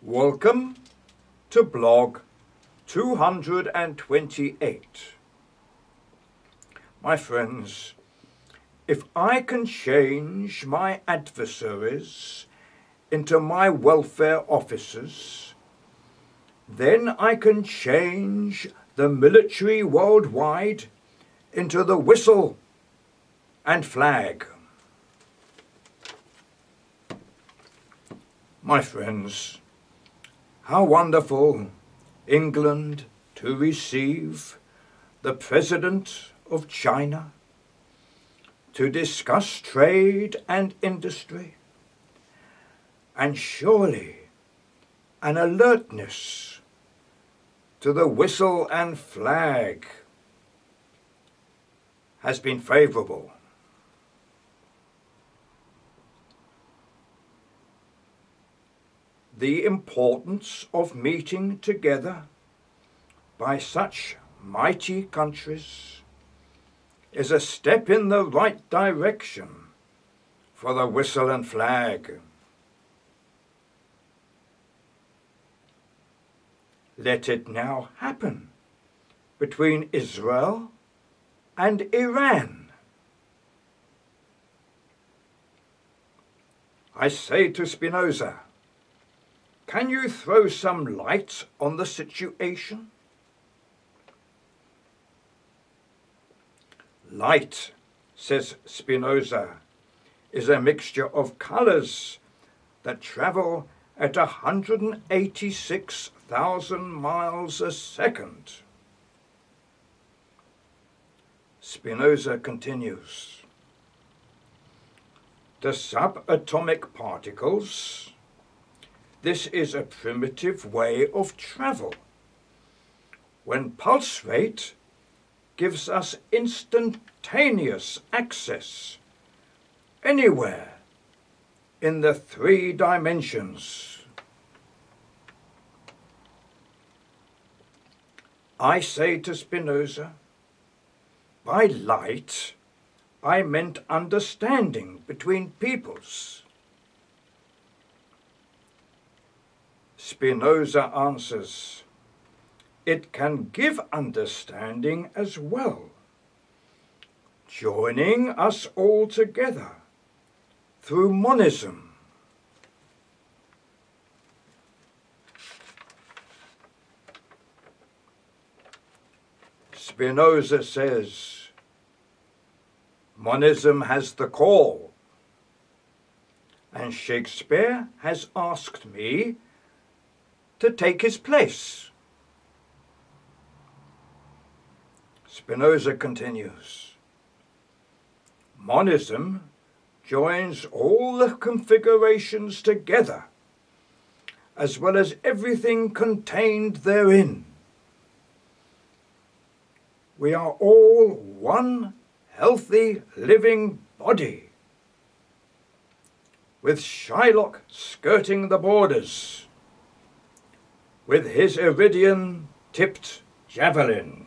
Welcome to blog 228. My friends, if I can change my adversaries into my welfare officers, then I can change the military worldwide into the whistle and flag. My friends, how wonderful England to receive the President of China to discuss trade and industry, and surely an alertness to the whistle and flag has been favourable. The importance of meeting together by such mighty countries is a step in the right direction for the whistle and flag. Let it now happen between Israel and Iran. I say to Spinoza, can you throw some light on the situation? Light, says Spinoza, is a mixture of colours that travel at 186,000 miles a second. Spinoza continues, the subatomic particles, this is a primitive way of travel, when pulse rate gives us instantaneous access anywhere in the 3 dimensions. I say to Spinoza, by light I meant understanding between peoples. Spinoza answers, it can give understanding as well, joining us all together through monism. Spinoza says, monism has the call, and Shakespeare has asked me to take his place. Spinoza continues, monism joins all the configurations together, as well as everything contained therein. We are all one healthy living body, with Shylock skirting the borders with his iridium-tipped javelin.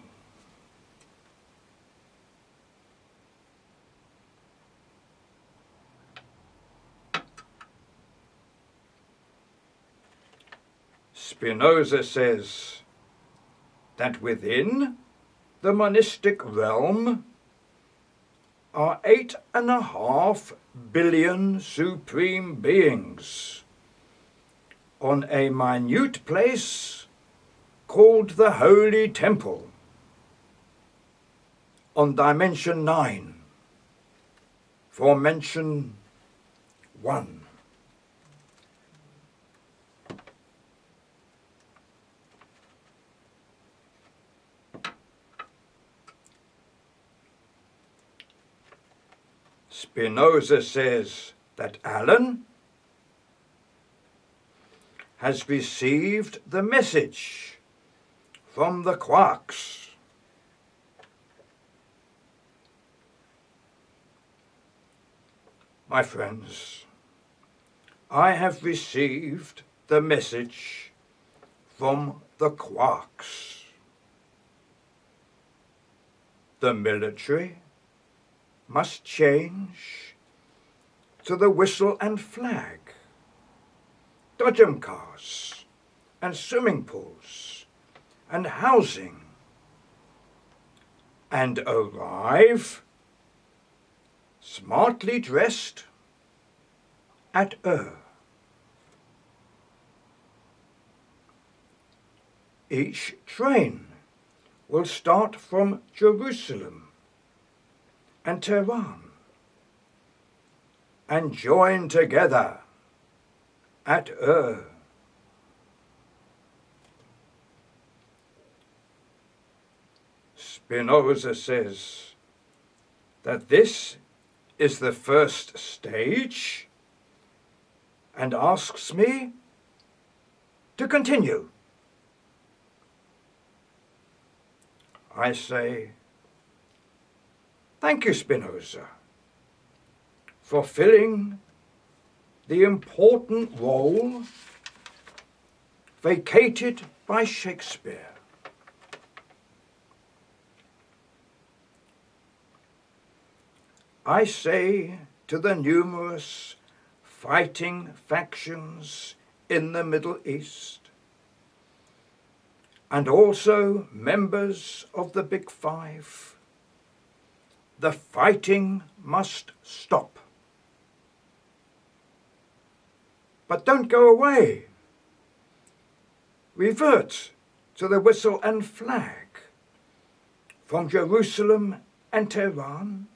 Spinoza says that within the monistic realm are 8.5 billion supreme beings on a minute place called the Holy Temple, on dimension 9, for mention 1. Spinoza says that Alan has received the message from the quarks. My friends, I have received the message from the quarks. The military must change to the whistle and flag. Dodgem cars and swimming pools and housing, and arrive smartly dressed at Ur. Each train will start from Jerusalem and Tehran and join together at Ur. Spinoza says that this is the first stage and asks me to continue. I say, thank you, Spinoza, for filling the important role vacated by Shakespeare. I say to the numerous fighting factions in the Middle East, and also members of the Big Five, the fighting must stop. But don't go away. Revert to the whistle and flag from Jerusalem and Tehran,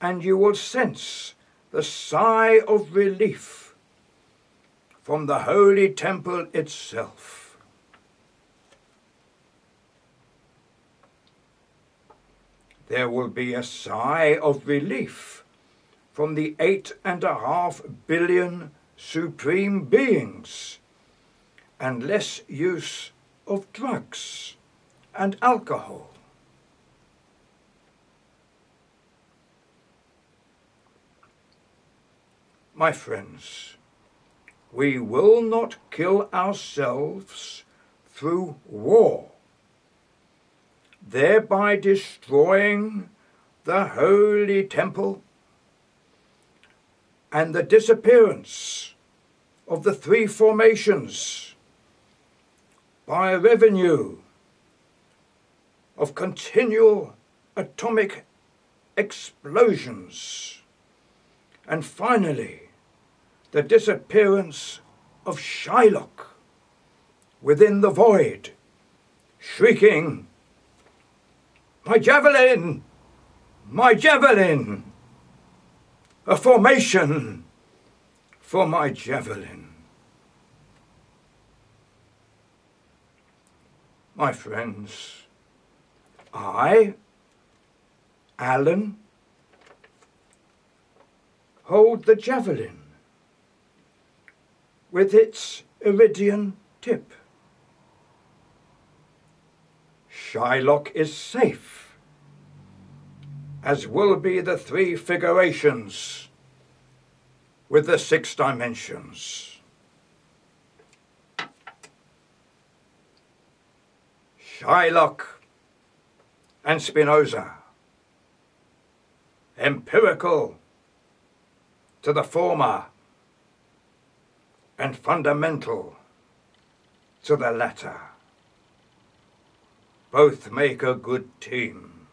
and you will sense the sigh of relief from the Holy Temple itself. There will be a sigh of relief from the 8.5 billion supreme beings, and less use of drugs and alcohol. My friends, we will not kill ourselves through war, thereby destroying the Holy Temple and the disappearance of the three formations by a revenue of continual atomic explosions, and finally the disappearance of Shylock within the void, shrieking, "My javelin! My javelin! A formation for my javelin!" My friends, I, Alan, hold the javelin with its iridian tip. Shylock is safe, as will be the three figurations with the 6 dimensions. Shylock and Spinoza, empirical to the former and fundamental to the latter, both make a good team.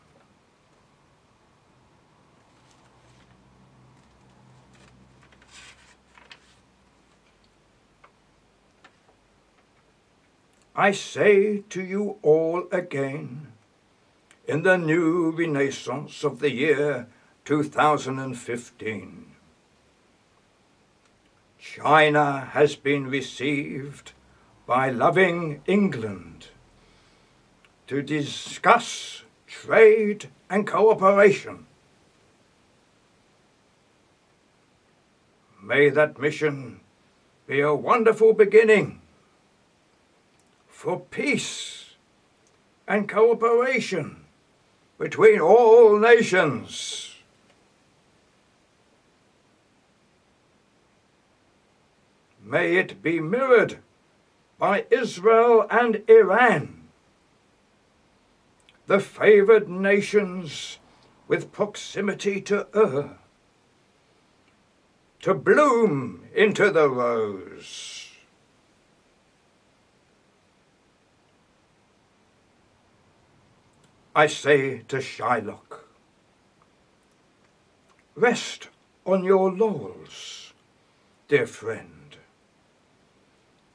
I say to you all again, in the new Renaissance of the year 2015, China has been received by loving England to discuss trade and cooperation. May that mission be a wonderful beginning for peace and cooperation between all nations. May it be mirrored by Israel and Iran, the favored nations with proximity to Ur, to bloom into the rose. I say to Shylock, rest on your laurels, dear friend.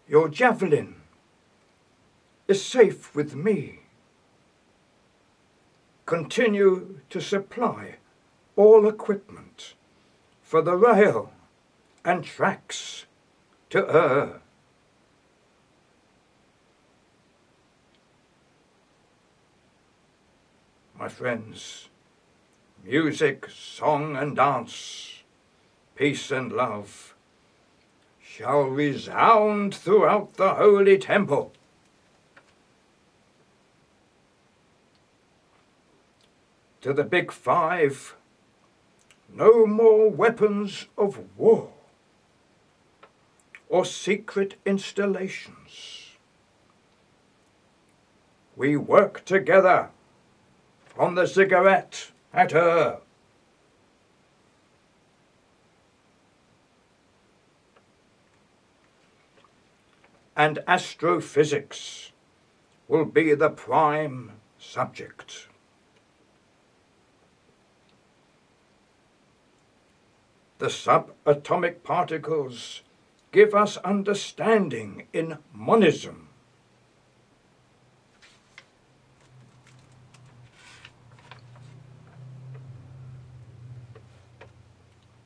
Your javelin is safe with me. Continue to supply all equipment for the rail and tracks to Ur. My friends, music, song and dance, peace and love shall resound throughout the holy temple. To the Big Five, no more weapons of war or secret installations. We work together on the ziggurat at Ur. And astrophysics will be the prime subject. The subatomic particles give us understanding in monism.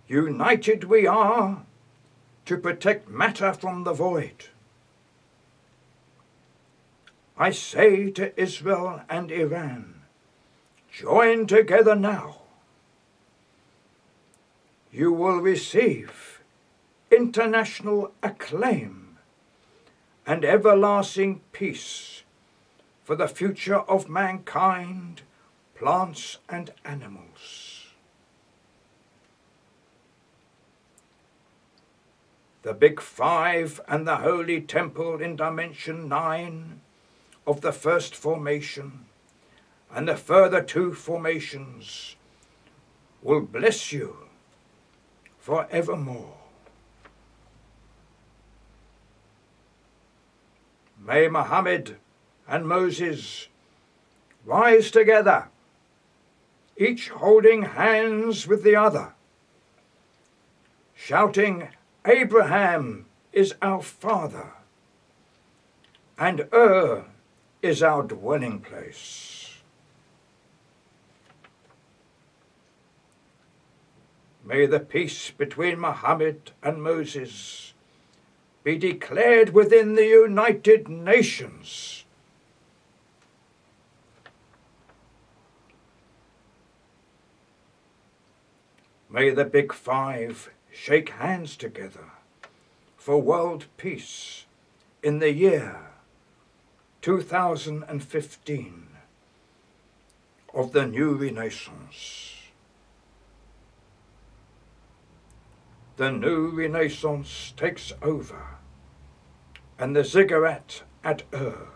United we are to protect matter from the void. I say to Israel and Iran, join together now. You will receive international acclaim and everlasting peace for the future of mankind, plants and animals. The Big Five and the Holy Temple in Dimension 9 of the first formation and the further 2 formations will bless you forevermore. May Muhammad and Moses rise together, each holding hands with the other, shouting, Abraham is our father, and Ur is our dwelling place. May the peace between Muhammad and Moses be declared within the United Nations. May the Big Five shake hands together for world peace in the year 2015 of the new Renaissance. The new Renaissance takes over, and the ziggurat at Ur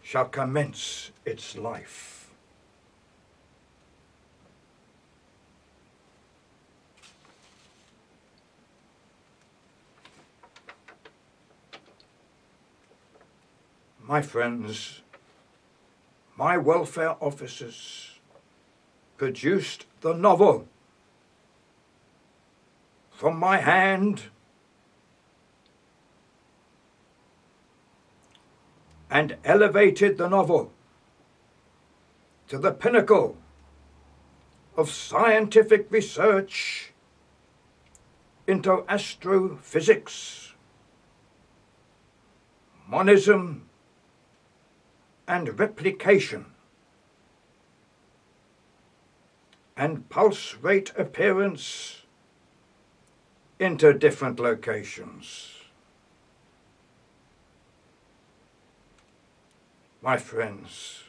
shall commence its life. My friends, my welfare officers produced the novel from my hand and elevated the novel to the pinnacle of scientific research into astrophysics, monism, and replication, and pulse rate appearance into different locations. My friends,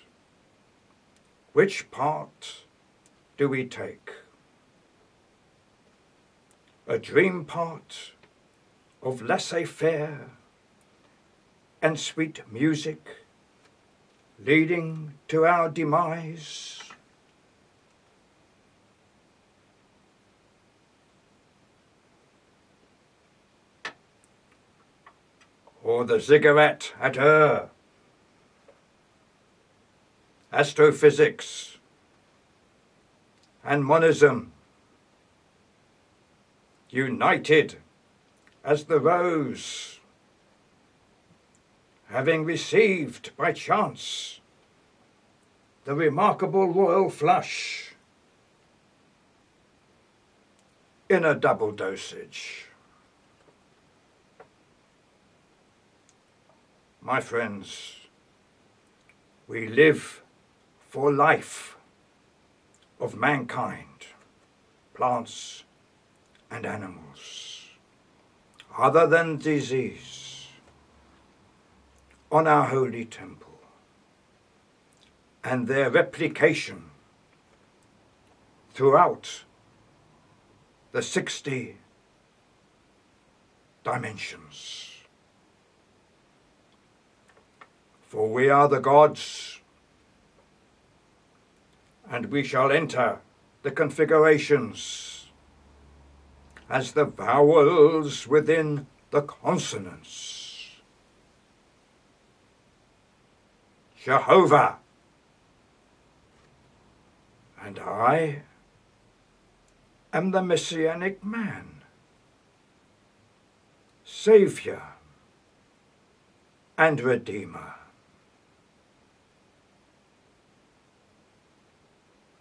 which part do we take? A dream part of laissez-faire and sweet music leading to our demise? Or the ziggurat at Ur, astrophysics, and monism, united as the rose, having received by chance the remarkable royal flush in a double dosage. My friends, we live for life of mankind, plants and animals, other than disease, on our holy temple, and their replication throughout the 60 dimensions. For we are the gods, and we shall enter the configurations as the vowels within the consonants. Jehovah, and I am the Messianic man, Saviour and Redeemer.